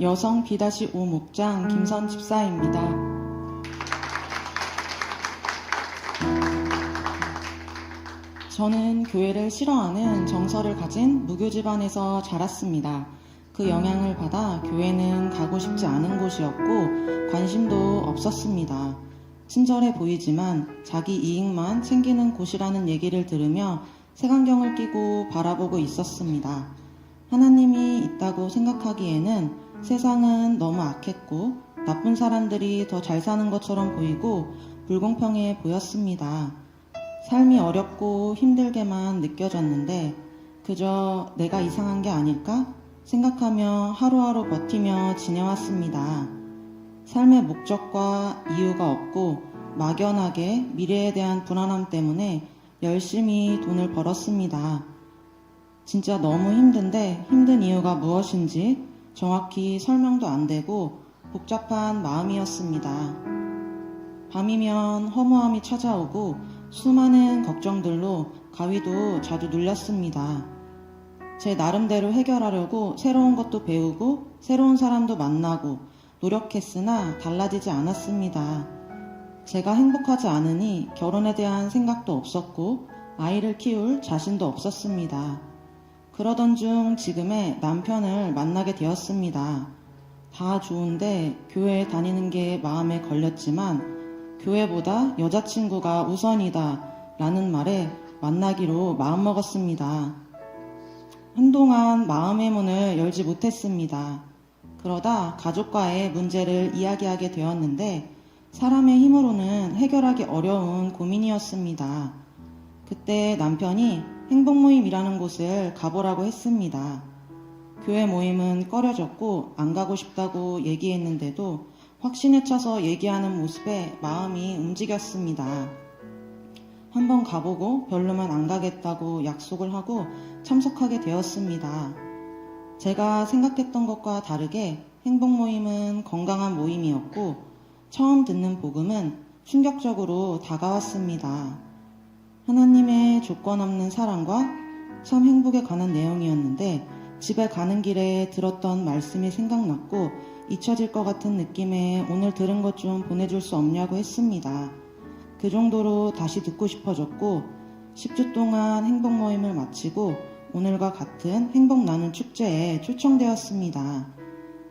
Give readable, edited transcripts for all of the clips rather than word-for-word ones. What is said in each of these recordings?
여성 B-5 목장 김선 집사입니다. 저는 교회를 싫어하는 정서를 가진 무교 집안에서 자랐습니다. 그 영향을 받아 교회는 가고 싶지 않은 곳이었고 관심도 없었습니다. 친절해 보이지만 자기 이익만 챙기는 곳이라는 얘기를 들으며 색안경을 끼고 바라보고 있었습니다. 하나님이 있다고 생각하기에는 세상은 너무 악했고 나쁜 사람들이 더 잘 사는 것처럼 보이고 불공평해 보였습니다. 삶이 어렵고 힘들게만 느껴졌는데 그저 내가 이상한 게 아닐까 생각하며 하루하루 버티며 지내왔습니다. 삶의 목적과 이유가 없고 막연하게 미래에 대한 불안함 때문에 열심히 돈을 벌었습니다. 진짜 너무 힘든데 힘든 이유가 무엇인지 정확히 설명도 안 되고 복잡한 마음이었습니다. 밤이면 허무함이 찾아오고 수많은 걱정들로 가위도 자주 눌렸습니다. 제 나름대로 해결하려고 새로운 것도 배우고 새로운 사람도 만나고 노력했으나 달라지지 않았습니다. 제가 행복하지 않으니 결혼에 대한 생각도 없었고 아이를 키울 자신도 없었습니다. 그러던 중 지금의 남편을 만나게 되었습니다. 다 좋은데 교회에 다니는 게 마음에 걸렸지만 교회보다 여자친구가 우선이다 라는 말에 만나기로 마음먹었습니다. 한동안 마음의 문을 열지 못했습니다. 그러다 가족과의 문제를 이야기하게 되었는데 사람의 힘으로는 해결하기 어려운 고민이었습니다. 그때 남편이 행복모임이라는 곳을 가보라고 했습니다. 교회 모임은 꺼려졌고 안 가고 싶다고 얘기했는데도 확신에 차서 얘기하는 모습에 마음이 움직였습니다. 한번 가보고 별로면 안 가겠다고 약속을 하고 참석하게 되었습니다. 제가 생각했던 것과 다르게 행복모임은 건강한 모임이었고 처음 듣는 복음은 충격적으로 다가왔습니다. 하나님의 조건 없는 사랑과 참 행복에 관한 내용이었는데 집에 가는 길에 들었던 말씀이 생각났고 잊혀질 것 같은 느낌에 오늘 들은 것 좀 보내줄 수 없냐고 했습니다. 그 정도로 다시 듣고 싶어졌고 10주 동안 행복 모임을 마치고 오늘과 같은 행복 나눔 축제에 초청되었습니다.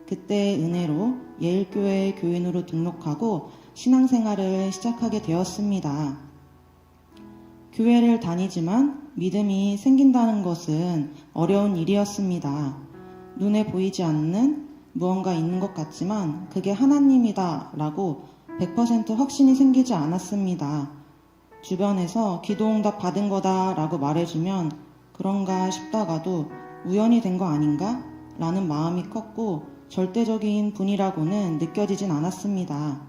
그때 은혜로 예일교회 교인으로 등록하고 신앙생활을 시작하게 되었습니다. 교회를 다니지만 믿음이 생긴다는 것은 어려운 일이었습니다. 눈에 보이지 않는 무언가 있는 것 같지만 그게 하나님이다 라고 100% 확신이 생기지 않았습니다. 주변에서 기도응답 받은 거다 라고 말해주면 그런가 싶다가도 우연이 된 거 아닌가? 라는 마음이 컸고 절대적인 분이라고는 느껴지진 않았습니다.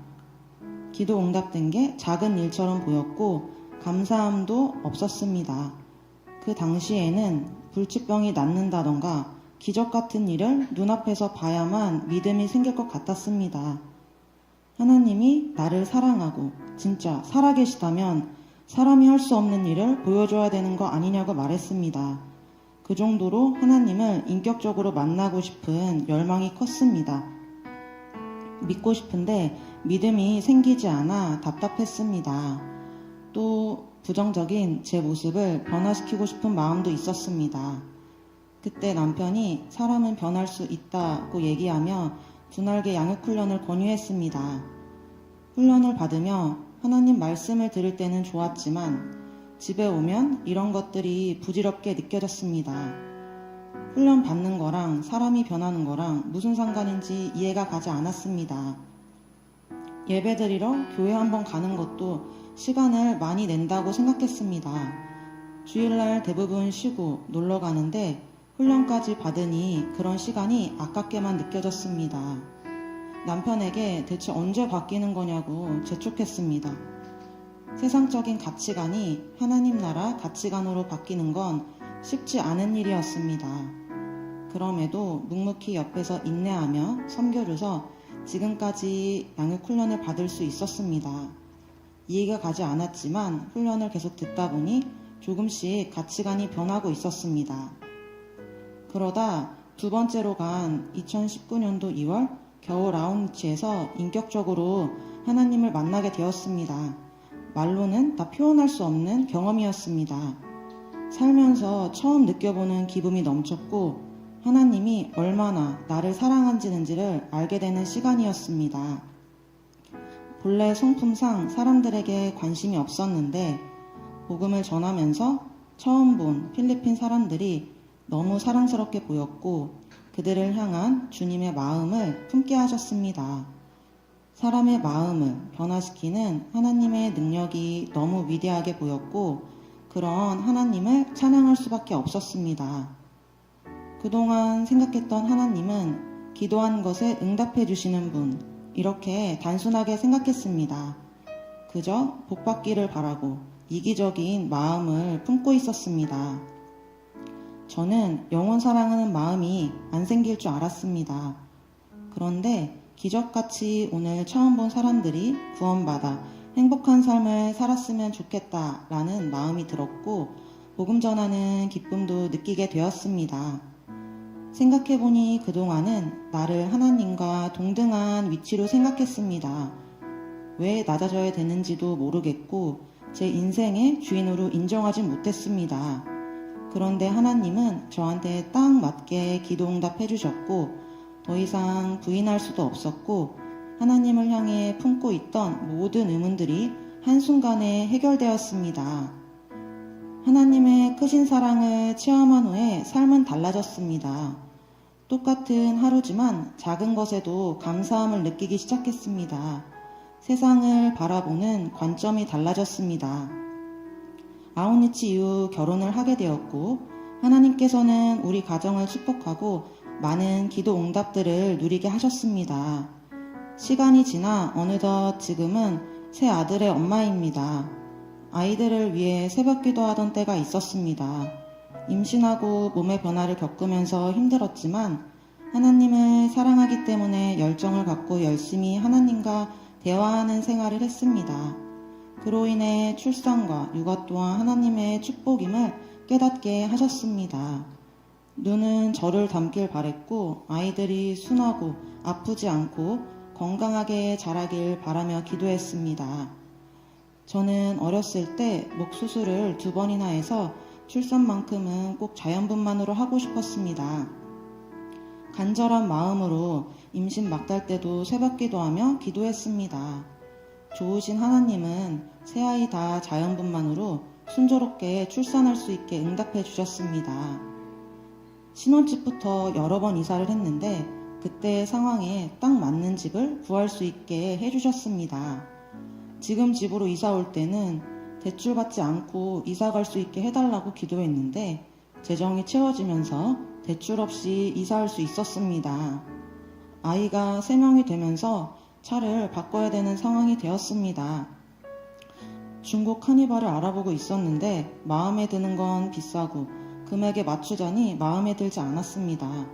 기도응답된 게 작은 일처럼 보였고 감사함도 없었습니다. 그 당시에는 불치병이 낫는다던가 기적 같은 일을 눈앞에서 봐야만 믿음이 생길 것 같았습니다. 하나님이 나를 사랑하고 진짜 살아계시다면 사람이 할 수 없는 일을 보여줘야 되는 거 아니냐고 말했습니다. 그 정도로 하나님을 인격적으로 만나고 싶은 열망이 컸습니다. 믿고 싶은데 믿음이 생기지 않아 답답했습니다. 또 부정적인 제 모습을 변화시키고 싶은 마음도 있었습니다. 그때 남편이 사람은 변할 수 있다고 얘기하며 분할개 양육훈련을 권유했습니다. 훈련을 받으며 하나님 말씀을 들을 때는 좋았지만 집에 오면 이런 것들이 부질없게 느껴졌습니다. 훈련 받는 거랑 사람이 변하는 거랑 무슨 상관인지 이해가 가지 않았습니다. 예배드리러 교회 한번 가는 것도 시간을 많이 낸다고 생각했습니다. 주일날 대부분 쉬고 놀러 가는데 훈련까지 받으니 그런 시간이 아깝게만 느껴졌습니다. 남편에게 대체 언제 바뀌는 거냐고 재촉했습니다. 세상적인 가치관이 하나님 나라 가치관으로 바뀌는 건 쉽지 않은 일이었습니다. 그럼에도 묵묵히 옆에서 인내하며 섬겨줘서 지금까지 양육훈련을 받을 수 있었습니다. 이해가 가지 않았지만 훈련을 계속 듣다 보니 조금씩 가치관이 변하고 있었습니다. 그러다 두 번째로 간 2019년도 2월 겨울 아웃리치에서 인격적으로 하나님을 만나게 되었습니다. 말로는 다 표현할 수 없는 경험이었습니다. 살면서 처음 느껴보는 기쁨이 넘쳤고 하나님이 얼마나 나를 사랑하시는지를 알게 되는 시간이었습니다. 본래 성품상 사람들에게 관심이 없었는데 복음을 전하면서 처음 본 필리핀 사람들이 너무 사랑스럽게 보였고 그들을 향한 주님의 마음을 품게 하셨습니다. 사람의 마음을 변화시키는 하나님의 능력이 너무 위대하게 보였고 그런 하나님을 찬양할 수밖에 없었습니다. 그동안 생각했던 하나님은 기도한 것에 응답해 주시는 분, 이렇게 단순하게 생각했습니다. 그저 복받기를 바라고 이기적인 마음을 품고 있었습니다. 저는 영혼 사랑하는 마음이 안 생길 줄 알았습니다. 그런데 기적같이 오늘 처음 본 사람들이 구원받아 행복한 삶을 살았으면 좋겠다라는 마음이 들었고 복음 전하는 기쁨도 느끼게 되었습니다. 생각해보니 그동안은 나를 하나님과 동등한 위치로 생각했습니다. 왜 낮아져야 되는지도 모르겠고 제 인생의 주인으로 인정하지 못했습니다. 그런데 하나님은 저한테 딱 맞게 기도 응답해 주셨고 더 이상 부인할 수도 없었고 하나님을 향해 품고 있던 모든 의문들이 한순간에 해결되었습니다. 하나님의 크신 사랑을 체험한 후에 삶은 달라졌습니다. 똑같은 하루지만 작은 것에도 감사함을 느끼기 시작했습니다. 세상을 바라보는 관점이 달라졌습니다. 아웃리치 이후 결혼을 하게 되었고 하나님께서는 우리 가정을 축복하고 많은 기도 응답들을 누리게 하셨습니다. 시간이 지나 어느덧 지금은 새 아들의 엄마입니다. 아이들을 위해 새벽 기도하던 때가 있었습니다. 임신하고 몸의 변화를 겪으면서 힘들었지만 하나님을 사랑하기 때문에 열정을 갖고 열심히 하나님과 대화하는 생활을 했습니다. 그로 인해 출산과 육아 또한 하나님의 축복임을 깨닫게 하셨습니다. 눈은 저를 닮길 바랬고 아이들이 순하고 아프지 않고 건강하게 자라길 바라며 기도했습니다. 저는 어렸을 때 목 수술을 2번이나 해서 출산만큼은 꼭 자연분만으로 하고 싶었습니다. 간절한 마음으로 임신 막달 때도 새벽 기도하며 기도했습니다. 좋으신 하나님은 새아이 다 자연분만으로 순조롭게 출산할 수 있게 응답해 주셨습니다. 신혼집부터 여러 번 이사를 했는데 그때의 상황에 딱 맞는 집을 구할 수 있게 해주셨습니다. 지금 집으로 이사 올 때는 대출 받지 않고 이사 갈 수 있게 해달라고 기도했는데 재정이 채워지면서 대출 없이 이사할 수 있었습니다. 아이가 3명이 되면서 차를 바꿔야 되는 상황이 되었습니다. 중고 카니발을 알아보고 있었는데 마음에 드는 건 비싸고 금액에 맞추자니 마음에 들지 않았습니다.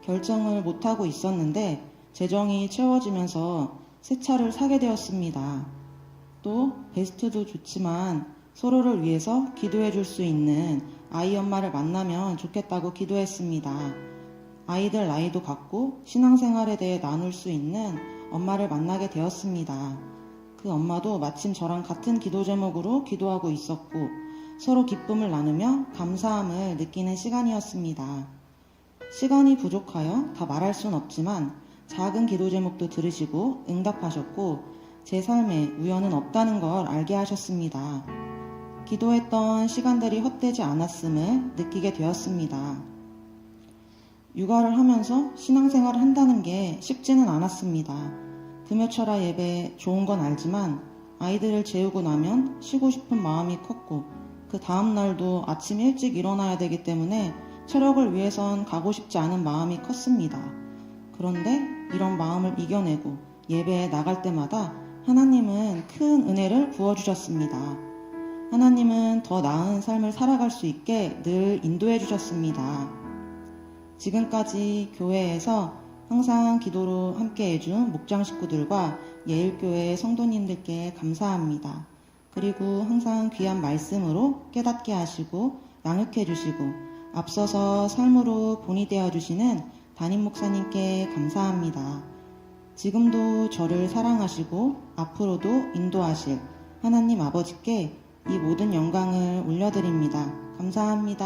결정을 못하고 있었는데 재정이 채워지면서 새 차를 사게 되었습니다. 또 베스트도 좋지만 서로를 위해서 기도해 줄 수 있는 아이 엄마를 만나면 좋겠다고 기도했습니다. 아이들 나이도 같고 신앙생활에 대해 나눌 수 있는 엄마를 만나게 되었습니다. 그 엄마도 마침 저랑 같은 기도 제목으로 기도하고 있었고 서로 기쁨을 나누며 감사함을 느끼는 시간이었습니다. 시간이 부족하여 다 말할 순 없지만 작은 기도 제목도 들으시고 응답하셨고 제 삶에 우연은 없다는 걸 알게 하셨습니다. 기도했던 시간들이 헛되지 않았음을 느끼게 되었습니다. 육아를 하면서 신앙생활을 한다는 게 쉽지는 않았습니다. 금요철야 예배 좋은 건 알지만 아이들을 재우고 나면 쉬고 싶은 마음이 컸고 그 다음 날도 아침 일찍 일어나야 되기 때문에 체력을 위해선 가고 싶지 않은 마음이 컸습니다. 그런데 이런 마음을 이겨내고 예배에 나갈 때마다 하나님은 큰 은혜를 부어주셨습니다. 하나님은 더 나은 삶을 살아갈 수 있게 늘 인도해 주셨습니다. 지금까지 교회에서 항상 기도로 함께 해준 목장 식구들과 예일교회 성도님들께 감사합니다. 그리고 항상 귀한 말씀으로 깨닫게 하시고 양육해 주시고 앞서서 삶으로 본이 되어 주시는 담임 목사님께 감사합니다. 지금도 저를 사랑하시고 앞으로도 인도하실 하나님 아버지께 이 모든 영광을 올려드립니다. 감사합니다.